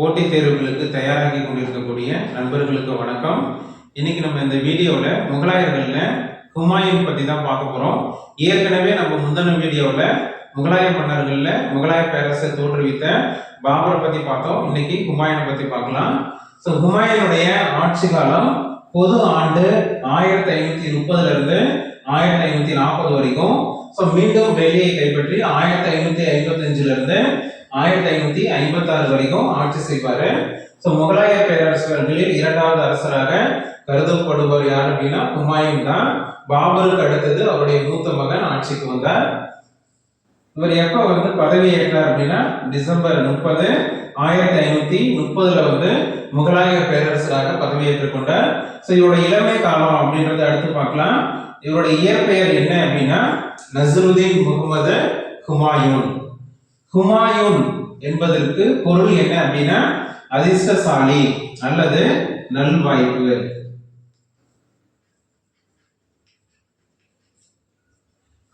போட்டித் தேர்வுகளுக்கு தயாராகி கொண்டிருக்கக்கூடிய நண்பர்களுக்கு வணக்கம். இன்னைக்கு நம்ம இந்த வீடியோவில் முகலாயர்கள்ல ஹுமாயூன் பற்றி தான் பார்க்க போகிறோம். ஏற்கனவே நம்ம முந்தின வீடியோவில் முகலாய மன்னர்கள்ல முகலாய பேரரசை தோற்றுவித்த பாபரை பற்றி பார்த்தோம். இன்னைக்கு ஹுமாயூனை பற்றி பார்க்கலாம். ஸோ ஹுமாயூனுடைய ஆட்சி காலம் பொது ஆண்டு 1530 இருந்து 1540 வரைக்கும். ஸோ மீண்டும் டெல்லியை கைப்பற்றி 1555 இருந்து 1556 வரைக்கும் ஆட்சி செய்வாரு. ஸோ முகலாய பேரரசர்களில் இரண்டாவது அரசராக கருதப்படுவர் யார் அப்படின்னா ஹுமாயூன் தான். பாபருக்கு அடுத்தது அவருடைய மூத்த மகன் ஆட்சிக்கு வந்தார். இவர் எப்ப பதவி ஏற்றார் அப்படின்னா டிசம்பர் 30, 1530 முகலாய பேரரசராக பதவியேற்றுக் கொண்டார். ஸோ இவருடைய இளமை காலம் அப்படின்றத அடுத்து பார்க்கலாம். இவருடைய இயற்பெயர் என்ன அப்படின்னா நஸ்ருதீன் முகமது ஹுமாயூன். ஹுமாயூன் என்பதற்கு பொருள் என்ன அப்படின்னா அதிர்ஷ்டசாலி அல்லது நல்வாய்ப்பு.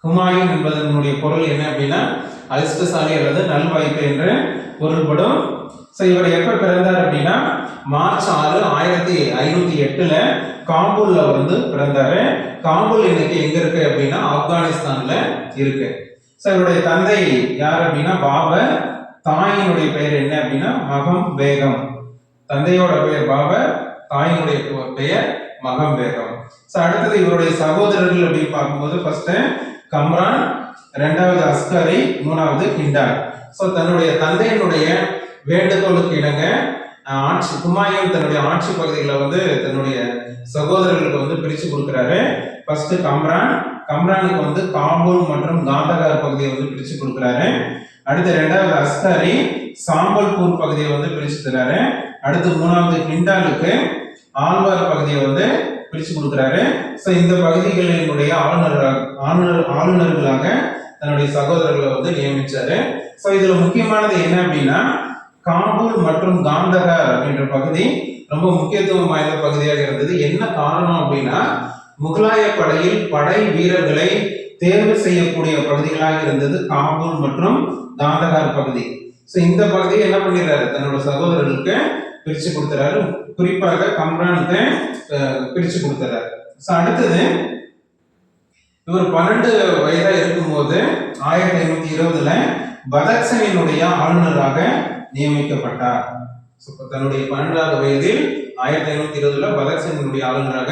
ஹுமாயூன் என்பதனுடைய பொருள் என்ன அப்படின்னா அதிர்ஷ்டசாலி அல்லது நல்வாய்ப்பு என்று பொருள்படும். ஸோ இவர் எப்ப பிறந்தார் அப்படின்னா மார்ச் 6, 1508 காபூல்ல பிறந்தாரு. காபூல் இன்னைக்கு எங்க இருக்கு அப்படின்னா ஆப்கானிஸ்தான்ல இருக்கு. ஸோ இவருடைய தந்தை யார் அப்படின்னா பாபர். தாயினுடைய பெயர் என்ன அப்படின்னா மகம் பேகம். தந்தையோட பெயர் பாபர், தாயினுடைய பெயர் மகம் பேகம். ஸோ அடுத்தது இவருடைய சகோதரர்கள் அப்படின்னு பார்க்கும்போது ஃபர்ஸ்ட் கம்ரான், இரண்டாவது அஸ்கரி, மூணாவது கிண்டார். ஸோ தன்னுடைய தந்தையினுடைய வேண்டுகோளுக்கு இணங்க ஹுமாயூன் தன்னுடைய ஆட்சி பகுதிகளை தன்னுடைய சகோதரர்களுக்கு பிரிச்சு கொடுக்கிறாரு. ஃபர்ஸ்ட் கம்ரானுக்கு காபூல் மற்றும் காந்தகார் பகுதியை பிரிச்சு கொடுக்கிறாரு. அடுத்து இரண்டாவது அஸ்கரி சாம்பல்பூர் பகுதியை பிரிச்சு தராரு. அடுத்து மூணாவது கிண்டாலுக்கு ஆழ்வார் பகுதியை பிரிச்சு கொடுக்கிறாரு. ஸோ இந்த பகுதிகளினுடைய ஆளுநர்களாக தன்னுடைய சகோதரர்களை நியமிச்சாரு. ஸோ இதுல முக்கியமானது என்ன அப்படின்னா காபூல் மற்றும் காந்தகார் அப்படின்ற பகுதி ரொம்ப முக்கியத்துவம் வாய்ந்த பகுதியாக இருந்தது. என்ன காரணம் அப்படின்னா முகலாய படையில் படை வீரர்களை தேர்வு செய்யக்கூடிய பகுதிகளாக இருந்தது காபூல் மற்றும் காந்தகார் பகுதி. ஸோ இந்த பகுதியை என்ன பண்ணிடுறாரு தன்னோட சகோதரர்களுக்கு பிரிச்சு கொடுத்துறாரு. குறிப்பாக கம்ரானுக்கு பிரிச்சு கொடுத்துறாரு. ஸோ அடுத்தது இவர் 12 வயதா இருக்கும்போது 1520 பதக்சனினுடைய ஆளுநராக நியமிக்கப்பட்டார். தன்னுடைய 12வது வயதில் 1520 பதக்சனினுடைய ஆளுநராக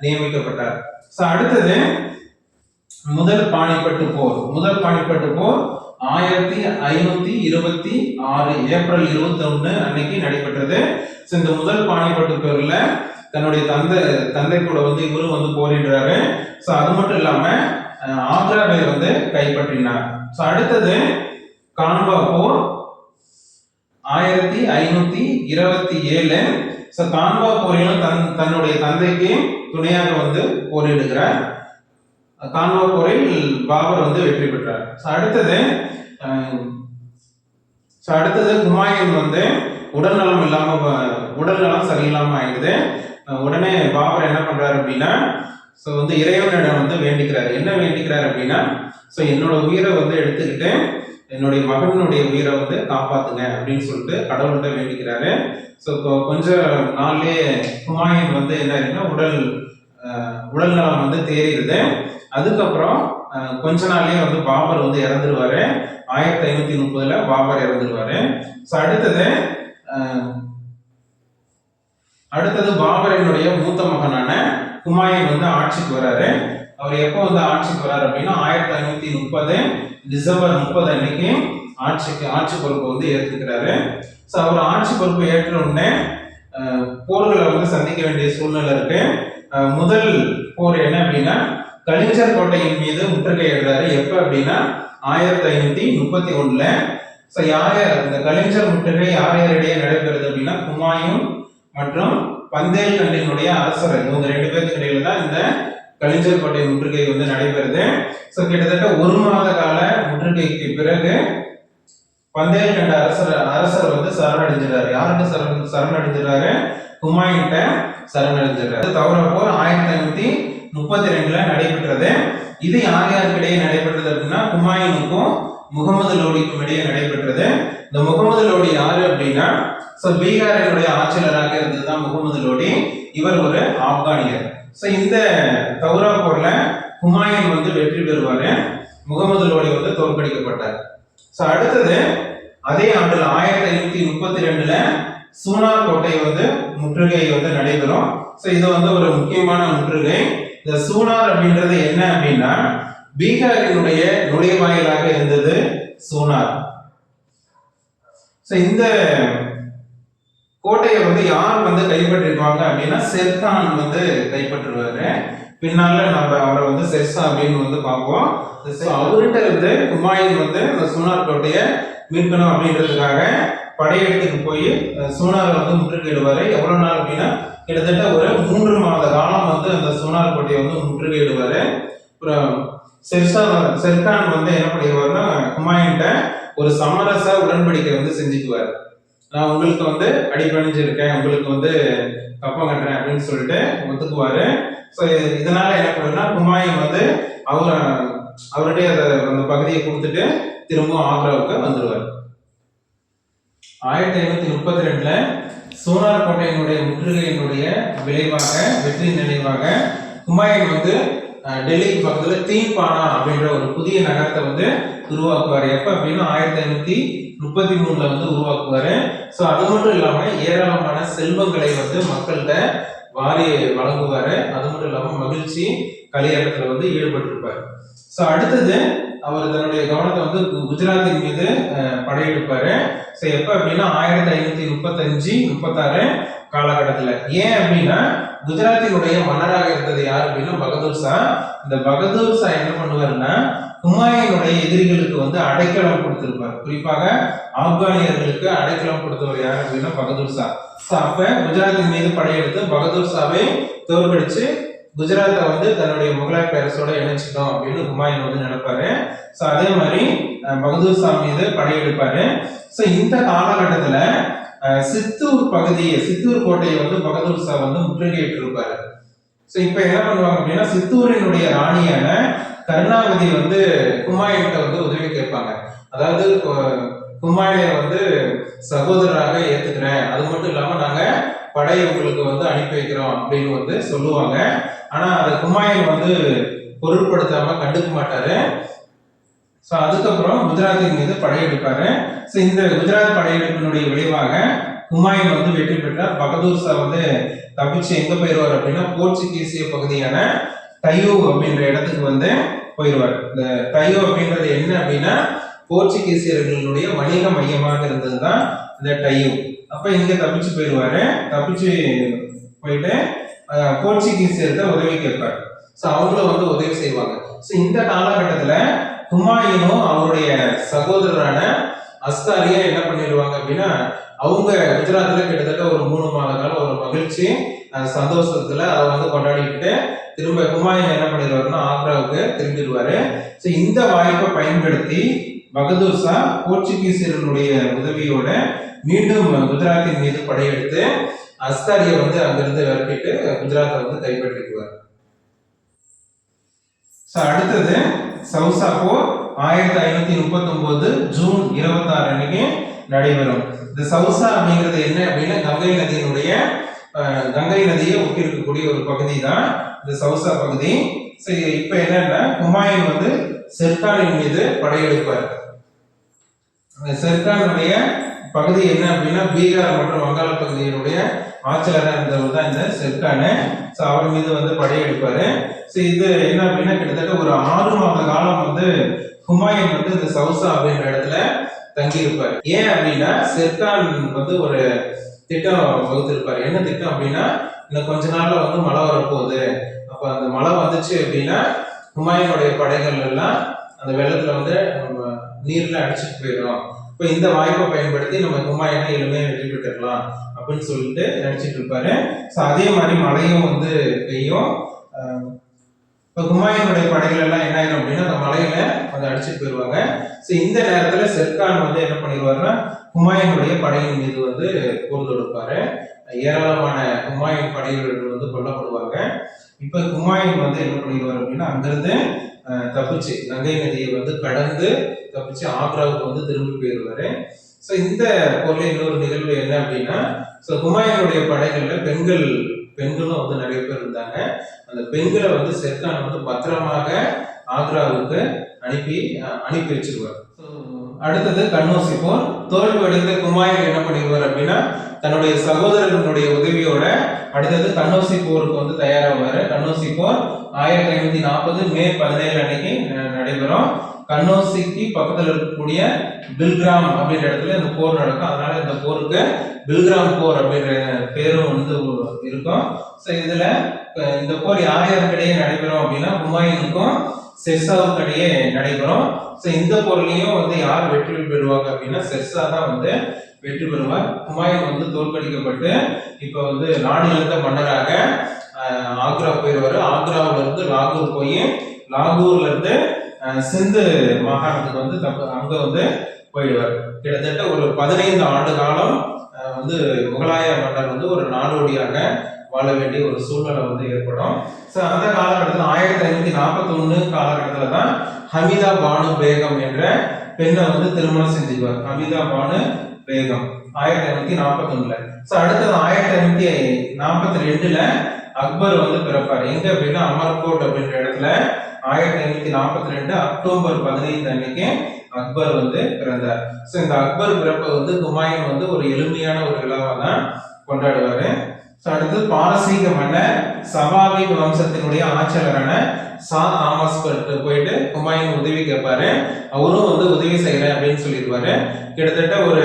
நியமிக்கப்பட்டார். ஸோ அடுத்தது முதல் பானிபட்டு போர் 1526 ஏப்ரல் 21 அன்னைக்கு நடைபெற்றது. இந்த முதல் பானிபட்டு போர்ல தன்னுடைய தந்தை கூட இவரும் போரிடுறாரு. ஸோ அது மட்டும் இல்லாம ஆக்ராவை கைப்பற்றினார். ஸோ அடுத்தது கான்பா போர் 1527. ஸோ கான்பா போரிலும் தன்னுடைய தந்தைக்கு துணையாக போரிடுகிறார். கான்பா போரில் பாபர் வெற்றி பெற்றார். அடுத்தது ஹுமாயூன் உடல்நலம் சரியில்லாம ஆயிடுது. உடனே பாபர் என்ன பண்றாரு அப்படின்னா இறைவனிடம் வேண்டிக்கிறாரு. என்ன வேண்டிக்கிறாரு அப்படின்னா என்னோட உயிரை எடுத்துக்கிட்டு என்னுடைய மகனுடைய உயிரை காப்பாத்துங்க அப்படின்னு சொல்லிட்டு கடவுள்கிட்ட வேண்டிக்கிறாரு. ஸோ கொஞ்ச நாள்லயே ஹுமாயூன் என்ன ஆயிருக்குன்னா உடல் நலம் தேறிடுது. அதுக்கப்புறம் கொஞ்ச நாள்லயே பாபர் இறந்துருவாரு. 1530 பாபர் இறந்துருவாரு. ஸோ அடுத்தது பாபரினுடைய மூத்த மகனான ஹுமாயூன் ஆட்சிக்கு வராரு. அவர் எப்போ ஆட்சிக்கு வராரு அப்படின்னா 1530 டிசம்பர் 30 அன்னைக்கு ஆட்சி பொறுப்பை ஏற்றுக்கிறாரு. ஸோ அவர் ஆட்சி பொறுப்பு ஏற்ற உடனே போர்களை சந்திக்க வேண்டிய சூழ்நிலை இருக்கு. முதல் போர் என்ன அப்படின்னா கலிஞ்சர் கோட்டையின் மீது முற்றுகையிடுறாரு. எப்ப அப்படின்னா 1531. ஸோ இந்த கலிஞ்சர் முற்றுகை யாரிடையே நடைபெறுது அப்படின்னா ஹுமாயூன் மற்றும் பந்தேல்கண்டினுடைய அரசர், இவங்க 2 பேருக்கு இடையில தான் இந்த கலிஞ்சர் கோட்டை முற்றுகை நடைபெறுது. ஸோ கிட்டத்தட்ட 1 மாத கால முற்றுகைக்கு பிறகு பந்தேல்கண்ட அரசர் சரணடைஞ்சிடாரு. யாருக்கு சரணடைஞ்சிடாரு? ஹுமாயூன்கிட்ட சரணடைஞ்சிடாரு. தவிர போர் 1532 நடைபெற்றது. இது யாருக்கிடையே நடைபெற்றது அப்படின்னா ஹுமாயூனுக்கும் முகமது லோடிக்கும் இடையே நடைபெற்றது. இந்த முகமது லோடி யாரு அப்படின்னா பீகாரினுடைய ஆட்சியாளராக இருந்ததுதான் முகமது லோடி. இவர் ஒரு ஆப்கானியர். இந்த தௌரா போர்ல ஹுமாயூன் வந்து வெற்றி பெறுவாரு, முகமது லோடி வந்து தோற்கடிக்கப்பட்டார். அடுத்தது அதே ஆண்டுல 1532ல சூனார் கோட்டை வந்து முற்றுகை வந்து நடைபெறும். இது வந்து ஒரு முக்கியமான முற்றுகை. இந்த சூனார் அப்படின்றது என்ன அப்படின்னா பீகாரினுடைய நுழைவாயிலாக இருந்தது சூனார். இந்த கோட்டையை வந்து யார் வந்து கைப்பற்றிருப்பாங்க அப்படின்னா ஷெர்கான் வந்து கைப்பற்றுவாரு. பின்னால நம்ம அவரை வந்து ஷெர்ஷா அப்படின்னு வந்து பார்ப்போம். அவர்கிட்ட இருந்து ஹுமாயூன் வந்து இந்த சூனார் கோட்டையை மீட்கணும் அப்படின்றதுக்காக படையெடுத்துட்டு போய் சூனாரை வந்து முற்றுகையிடுவாரு. எவ்வளவு நாள் அப்படின்னா கிட்டத்தட்ட ஒரு 3 மாத காலம் வந்து அந்த சூனார் கோட்டையை வந்து முற்றுகையிடுவாரு. அப்புறம் ஷெர்கான் வந்து என்ன பண்ணிடுவாருன்னா ஹுமாயூன்கிட்ட ஒரு சமரச உடன்படிக்கை வந்து செஞ்சுக்குவார். நான் உங்களுக்கு வந்து அடிபணிஞ்சிருக்கேன், உங்களுக்கு வந்து கப்பம் கட்டுறேன் அப்படின்னு சொல்லிட்டு ஒத்துக்குவாரு. இதனால என்ன பண்ணுன்னா ஹுமாயூன் வந்து அவருடைய அந்த பகுதியை கொடுத்துட்டு திரும்ப ஆக்ராவுக்கு வந்துடுவார். 1532ல சோனார் கோட்டையினுடைய முற்றுகையினுடைய விளைவாக வெற்றி நினைவாக ஹுமாயூன் வந்து டெல்லிக்கு பக்கத்துல தீன்பானா அப்படின்ற ஒரு புதிய நகரத்தை வந்து உருவாக்குவாரு. எப்ப அப்படின்னா 1533ல வந்து உருவாக்குவாரு. அது மட்டும் இல்லாம ஏராளமான செல்வங்களை வந்து மக்கள்கிட்ட வாரி வழங்குவாரு. அது மட்டும் இல்லாம மகிழ்ச்சி கலையகத்துல வந்து ஈடுபட்டிருப்பாரு. அடுத்தது அவர் தன்னுடைய கவனத்தை வந்து குஜராத்தின் மீது படையெடுப்பாரு. எப்ப அப்படின்னா 1535-36 காலகட்டத்துல. ஏன் அப்படின்னா குஜராத்தினுடைய மன்னராக இருந்தது யார் அப்படின்னா பகதூர் ஷா. இந்த பகதூர் ஷா என்ன பண்ணுவாருன்னா ஹுமாயூனுடைய எதிரிகளுக்கு வந்து அடைக்கலம் கொடுத்திருப்பார். குறிப்பாக ஆப்கானியர்களுக்கு அடைக்கலம் கொடுத்தவர் யார் அப்படின்னா பகதூர் ஷா. அப்ப குஜராத்தின் மீது படையெடுத்து பகதூர் ஷாவை தோற்கடிச்சு குஜராத்தை வந்து தன்னுடைய முகலாய பேரரசோட இணைச்சிட்டோம் அப்படின்னு ஹுமாயூன் வந்து நினைப்பாரு. அதே மாதிரி பகதூர் ஷா மீது படையெடுப்பாரு. இந்த காலகட்டத்துல சித்தூர் கோட்டையை வந்து பகதூர் ஷா வந்து முற்றுகையிட்டு இருப்பாரு. இப்ப என்ன பண்ணுவாங்க அப்படின்னா சித்தூரினுடைய ராணியான கருணாவதி வந்து ஹுமாயூன்கிட்ட வந்து உதவி கேட்பாங்க. அதாவது ஹுமாயூனை வந்து சகோதரராக ஏத்துக்கிறேன், அது மட்டும் இல்லாம நாங்க படையை உங்களுக்கு வந்து அனுப்பி வைக்கிறோம் அப்படின்னு வந்து சொல்லுவாங்க. ஆனா அதை ஹுமாயூன் வந்து பொருட்படுத்தாம கண்டுக்க மாட்டாரு. அதுக்கப்புறம் குஜராத்தின் மீது படையெடுப்பாரு. இந்த குஜராத் படையெடுப்பினுடைய விளைவாக ஹுமாயூன் வந்து வெற்றி பெற்றார். பகதூர் ஷா வந்து தப்பிச்சு எங்க போயிடுவார் அப்படின்னா போர்ச்சுகீசிய பகுதியான டையூ அப்படின்ற இடத்துக்கு வந்து போயிடுவார். இந்த டையூ அப்படின்றது என்ன அப்படின்னா போர்ச்சுகீசியர்களுடைய வணிக மையமாக இருந்ததுதான் இந்த டையூ. அப்ப இங்க தப்பிச்சு போயிடுவாரு. தப்பிச்சு போயிட்டு போர்ச்சுகீசியர்கிட்ட உதவி கேட்பாரு. அவங்களும் வந்து உதவி செய்வாங்க. இந்த காலகட்டத்துல ஹுமாயூனும் அவருடைய சகோதரரான அஸ்காரியா என்ன பண்ணிடுவாங்க அப்படின்னா அவங்க குஜராத்ல கிட்டத்தட்ட ஒரு 3 மாத காலம் ஒரு மகிழ்ச்சி சந்தோஷத்துல அதை வந்து கொண்டாடிக்கிட்டு திரும்ப ஹுமாயூன் என்ன பண்ணிடுவாருன்னா ஆக்ராவுக்கு திரும்பிடுவாரு. இந்த வாய்ப்பை பயன்படுத்தி பகதூர் ஷா போர்ச்சுகீசியர்களுடைய உதவியோட மீண்டும் குஜராத்தின் மீது படையெடுத்து அஸ்காரியை வந்து அங்கிருந்து விரட்டிட்டு குஜராத்தை வந்து கைப்பற்றிக்குவார். அடுத்தது சௌசா போர் 1539 ஜூன் 26 அன்னைக்கு நடைபெறும். இந்த சௌசா அப்படிங்கிறது என்ன அப்படின்னா கங்கை நதியை ஒட்டி இருக்கக்கூடிய ஒரு பகுதி தான் இந்த சௌசா பகுதி. இப்ப என்னன்னா ஹுமாயூன் வந்து ஷெர்கானின் மீது படையெடுப்பார். ஷெர்கானுடைய பகுதி என்ன அப்படின்னா பீகார் மற்றும் வங்காள பகுதியினுடைய ஆட்சியாளராக இருந்தவர் தான் இந்த ஷெர்கானு. அவர் மீது வந்து படையெடுப்பாரு. இது என்ன அப்படின்னா கிட்டத்தட்ட ஒரு 6 மாத காலம் வந்து ஹுமாயூன் வந்து இந்த சௌசா அப்படின்ற இடத்துல தங்கி இருப்பார். ஏன் அப்படின்னா ஷெர்கான் வந்து ஒரு திட்டம் வகுத்திருப்பாரு. என்ன திட்டம் அப்படின்னா இன்னும் கொஞ்ச நாள்ல வந்து மழை வரப்போகுது. அப்ப அந்த மழை வந்துச்சு அப்படின்னா ஹுமாயூனுடைய படைகள் எல்லாம் அந்த வெள்ளத்துல வந்து நீர்ல அடிச்சுட்டு போயிடும். இப்ப இந்த வாய்ப்பை பயன்படுத்தி நம்ம ஹுமாயூனை எளிமையா வெற்றி பெற்றுக்கலாம் அப்படின்னு சொல்லிட்டு நினைச்சிட்டு இருப்பாரு. அதே மாதிரி மழையும் வந்து பெய்யும். இப்ப ஹுமாயூனுடைய படைகள் எல்லாம் என்ன ஆயிடும் அப்படின்னா அந்த மலையில வந்து அடிச்சுட்டு போயிடுவாங்க. இந்த நேரத்துல ஷெர்கான் வந்து என்ன பண்ணிடுவாருன்னா ஹுமாயூனுடைய படையின் மீது வந்து போர் தொடுப்பாரு. ஏராளமான ஹுமாயூன் படைகள் வந்து கொல்லப்படுவாங்க. இப்ப ஹுமாயூன் வந்து என்ன பண்ணிடுவார் அப்படின்னா அங்கிருந்து தப்பிச்சு கங்கை நதியை வந்து கடந்து தப்பிச்சு ஆக்ராவுக்கு வந்து திரும்பி போயிடுவாரு. ஸோ இந்த போர்ல இன்னொரு நிகழ்வு என்ன அப்படின்னா, ஸோ ஹுமாயூனுடைய படைகள்ல பெண்களும் வந்து நிறைய பேர் இருந்தாங்க. அந்த பெண்களை வந்து ஷெர்கான் வந்து பத்திரமாக ஆக்ராவுக்கு அனுப்பி வச்சிருவார். அடுத்தது கன்னௌசி போர். தோல்வி அடைந்த ஹுமாயூன் என்ன பண்ணிடுவார் அப்படின்னா, தன்னுடைய சகோதரர்களுடைய உதவியோட அடுத்தது கன்னௌசி போருக்கு வந்து தயாராவாரு. கன்னௌசி போர் 1540 மே 17 அன்னைக்கு நடைபெறும். கன்னௌசிக்கு பக்கத்துல இருக்கக்கூடிய பில்கிராம் அப்படின்ற இடத்துல இந்த போர் நடக்கும். அதனால இந்த போருக்கு பில்கிராம் போர் அப்படின்ற பேரும் வந்து இருக்கும். ஸோ இதுல இந்த போர் யாருக்கிடையே நடைபெறும் அப்படின்னா, ஹுமாயூனுக்கும் ஷெர்ஷாவுக்கு இடையே நடைபெறும். ஸோ இந்த போர்லயும் வந்து யார் வெற்றி பெறுவாங்க அப்படின்னா, ஷெர்ஷா தான் வந்து வெற்றி பெறுவார். ஹுமாயூன் வந்து தோற்கடிக்கப்பட்டு இப்ப வந்து நாடு இழந்த மன்னராக ஆக்ரா போயிடுவாரு. ஆக்ராவில இருந்து லாகூர் போய் லாகூர்ல இருந்து சிந்து மாகாணத்துக்கு வந்து அங்க வந்து போயிடுவார். கிட்டத்தட்ட ஒரு 15 ஆண்டு காலம் வந்து முகலாய மன்னர் வந்து ஒரு நாடோடியாக வாழ வேண்டிய ஒரு சூழ்நிலை வந்து ஏற்படும். ஸோ அந்த காலகட்டத்தில் 1541 காலகட்டத்தில் தான் ஹமிதா பானு பேகம் என்ற பெண்ணை வந்து திருமணம் செஞ்சுக்குவார். ஹமிதா பானு பேகம் 1541. ஸோ அடுத்தது 1542 அக்பர் வந்து பிறப்பார். எங்க அப்படின்னா அமர்கோட் அப்படின்ற இடத்துல 1542 அக்டோபர் 15 அன்னைக்கு அக்பர் வந்து பிறந்தார். ஸோ இந்த அக்பர் பிறப்பை வந்து ஹுமாயூன் வந்து ஒரு எளிமையான ஒரு விழாவாக தான் கொண்டாடுவாரு. ஸோ அடுத்து பாரசீக மன்னர் சபாவின் வம்சத்தினுடைய ஆட்சியாளரான சா தாமஸ் போயிட்டு ஹுமாயூன் உதவி கேட்பாரு. அவரும் வந்து உதவி செய்யறேன் அப்படின்னு சொல்லிடுவாரு. கிட்டத்தட்ட ஒரு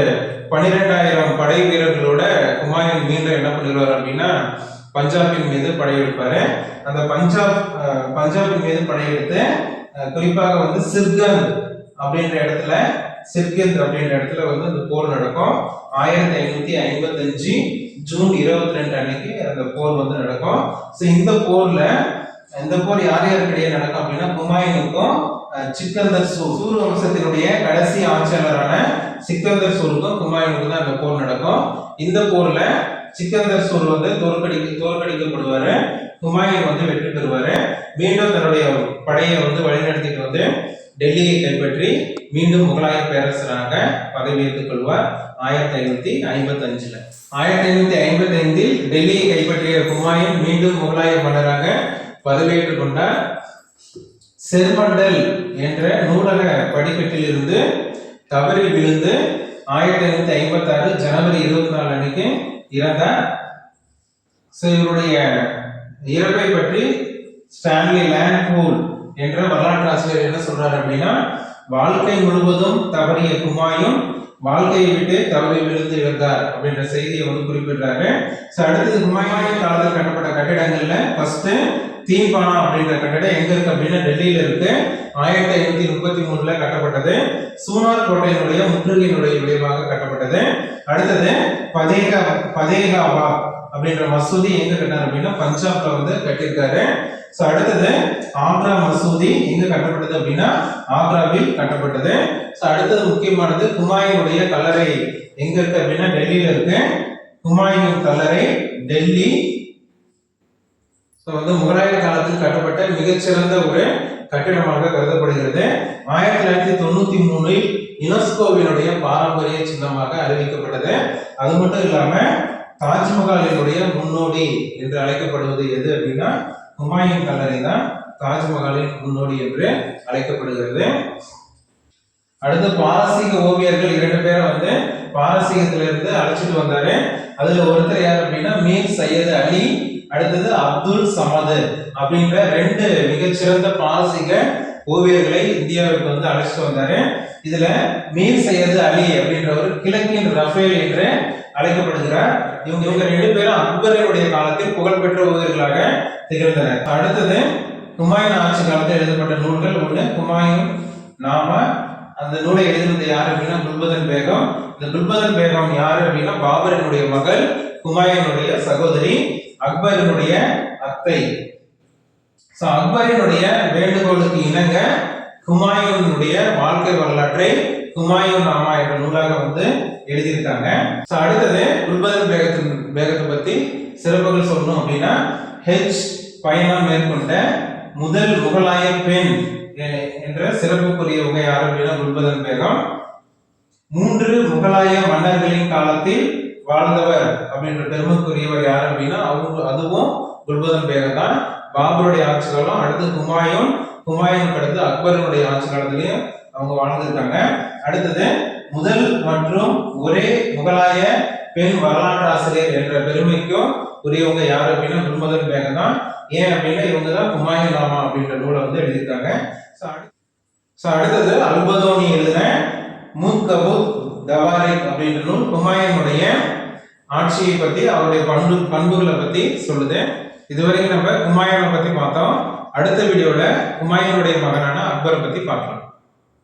12,000 படை வீரர்களோட ஹுமாயூன் மீண்டும் என்ன பண்ணிடுவார் அப்படின்னா, பஞ்சாபின் மீது படையெடுப்பாரு. அந்த பஞ்சாபின் மீது படையெடுத்து குறிப்பாக வந்து சிர்கந்த் அப்படின்ற இடத்துல வந்து இந்த போர் நடக்கும். 1555 ஜூன் 22 அன்னைக்கு அந்த போர் வந்து நடக்கும். ஸோ இந்த போர் யாருக்கிடையே நடக்கும் அப்படின்னா, ஹுமாயூனுக்கும் சிக்கந்தர் சூர் வம்சத்தினுடைய கடைசி ஆட்சியாளரான சிக்கந்தர் சூருக்கும் ஹுமாயூனுக்கும் தான் இந்த போர் நடக்கும். இந்த போர்ல சிக்கந்தர் சூர் வந்து தோற்கடிக்கப்படுவாரு. ஹுமாயூன் வந்து வெற்றி பெறுவாரு. மீண்டும் தன்னுடைய படையை வந்து வழிநடத்திட்டு வந்து டெல்லியை கைப்பற்றி மீண்டும் முகலாய பேரரசராக பதவியேற்றுக் கொள்வார் 1555. 1555 டெல்லியை கைப்பற்றிய ஹுமாயூன் மீண்டும் முகலாய மன்னராக பதவியேற்றுக் கொண்டார். செர்மண்டல் என்ற நூலக படிக்கட்டில் இருந்து தவறி விழுந்து 1556 ஜனவரி 24 அன்னைக்கு இறந்தார். இவருடைய இறப்பை பற்றி ஸ்டான்லி லேண்ட்பூல் என்ற வரலாற்று ஆசிரியர் என்ன சொல்றாரு அப்படின்னா, வாழ்க்கை முழுவதும் தவறிய ஹுமாயூன் வாழ்க்கையை விட்டு தவறி விழுந்து இறந்தார் அப்படின்ற செய்தியை வந்து குறிப்பிடுறாரு. அடுத்தது ஹுமாயூன் காலத்தில் கட்டப்பட்ட கட்டிடங்கள்ல ஃபர்ஸ்ட் தீம்பானா அப்படின்ற கட்டிடம் எங்க இருக்கு அப்படின்னா டெல்லியில இருக்கு. 1533 கட்டப்பட்டது. சூனார் கோட்டையினுடைய முற்றுகையினுடைய விளைவாக கட்டப்பட்டது. அடுத்தது பதேகாவா அப்படின்ற மசூதி எங்க கட்டினார் அப்படின்னா பஞ்சாப்ல வந்து கட்டியிருக்காரு. அடுத்தது ஆக்ரா மசூதி எங்க கட்டப்பட்டது அப்படின்னா ஆக்ராவில் கட்டப்பட்டது. அடுத்தது முக்கியமானது ஹுமாயூனுடைய கல்லறை எங்க இருக்கு அப்படின்னா டெல்லியில இருக்கு. ஹுமாயூன் கல்லறை டெல்லி. வந்து முகலாய காலத்தில் கட்டப்பட்ட மிகச்சிறந்த ஒரு கட்டிடமாக கருதப்படுகிறது. 1993 யுனெஸ்கோவினுடைய பாரம்பரிய சின்னமாக அறிவிக்கப்பட்டது. அது மட்டும் இல்லாம தாஜ்மஹாலினுடைய முன்னோடி என்று அழைக்கப்படுவது எது அப்படின்னா ஹுமாயூன் கல்லறை தான் தாஜ்மஹாலின் முன்னோடி என்று அழைக்கப்படுகிறது. அடுத்து பாரசீக ஓவியர்கள் 2 பேரை வந்து பாரசீகத்திலிருந்து அழைச்சிட்டு வந்தாரு. அதுல ஒருத்தர் யார் அப்படின்னா மீர் சையது அலி, அடுத்தது அப்துல் சமது அப்படின்ற 2 மிகச்சிறந்த பாரசீக ஓவியர்களை இந்தியாவுக்கு வந்து அழைச்சிட்டு வந்தாரு. இதுல மீர் சையது அலி அப்படின்றவர் கிழக்கின் ரஃபேல் என்று அழைக்கப்படுகிறார். இவங்க 2 பேரும் அக்பரினுடைய காலத்தில் புகழ்பெற்ற ஓவியர்களாக திகழ்ந்தனர். அடுத்தது ஹுமாயூன் ஆட்சி காலத்தில் எழுதப்பட்ட நூல்கள். ஒண்ணு ஹுமாயூன் நாமா. அந்த நூலை எழுதினது யாரு அப்படின்னா குல்பதன் பேகம். இந்த குல்பதன் பேகம் யாரு அப்படின்னா பாபரினுடைய மகள், ஹுமாயூனுடைய சகோதரி, அக்பரினுடைய அத்தை. அக்பரினுடைய வேண்டுகோளுக்கு இணங்க ஹுமாயூனுடைய வாழ்க்கை வரலாற்றை ஹுமாயூன் நாமா என்ற நூலாக வந்து எழுதியிருக்காங்க. அடுத்தது குல்பதன் பேகத்தை பத்தி சிறப்புகள் சொல்லணும் அப்படின்னா ஹெஜ் பயணம் மேற்கொண்ட முதல் முகலாய பெண் என்ற சிறப்புக்குரியவங்க யார் அப்படின்னா குல்பதன் பேகம். 3 முகலாய மன்னர்களின் காலத்தில் வாழ்ந்தவர் அப்படின்ற பெருமைக்குரியவர் யார் அப்படின்னா அதுவும் குல்பதன் பேகம் தான். பாபருடைய ஆட்சி காலம், அடுத்து ஹுமாயூனுக்கு அடுத்து அக்பருடைய ஆட்சி காலத்திலையும் அவங்க வாழ்ந்திருக்காங்க. அடுத்தது முதல் மற்றும் ஒரே முகலாய பெண் வரலாற்று ஆசிரியர் என்ற பெருமைக்கும் உரியவங்க யார் அப்படின்னா குல்பதன் பேகம் தான். ஏன் அப்படின்னா இவங்க தான் ஹுமாயூன் நாமா அப்படின்ற நூலை வந்து எழுதியிருக்காங்க. அடுத்தது அல்பதோனி எழுதின முன்கபூத் தவாரிக் அப்படின்ற நூல் ஹுமாயூனுடைய ஆட்சியை பத்தி, அவருடைய பண்புகளை பத்தி சொல்லுது. இதுவரைக்கும் நம்ம ஹுமாயூனை பத்தி பார்த்தோம். அடுத்த வீடியோல ஹுமாயூனுடைய மகனான அக்பரை பத்தி பார்க்கலாம்.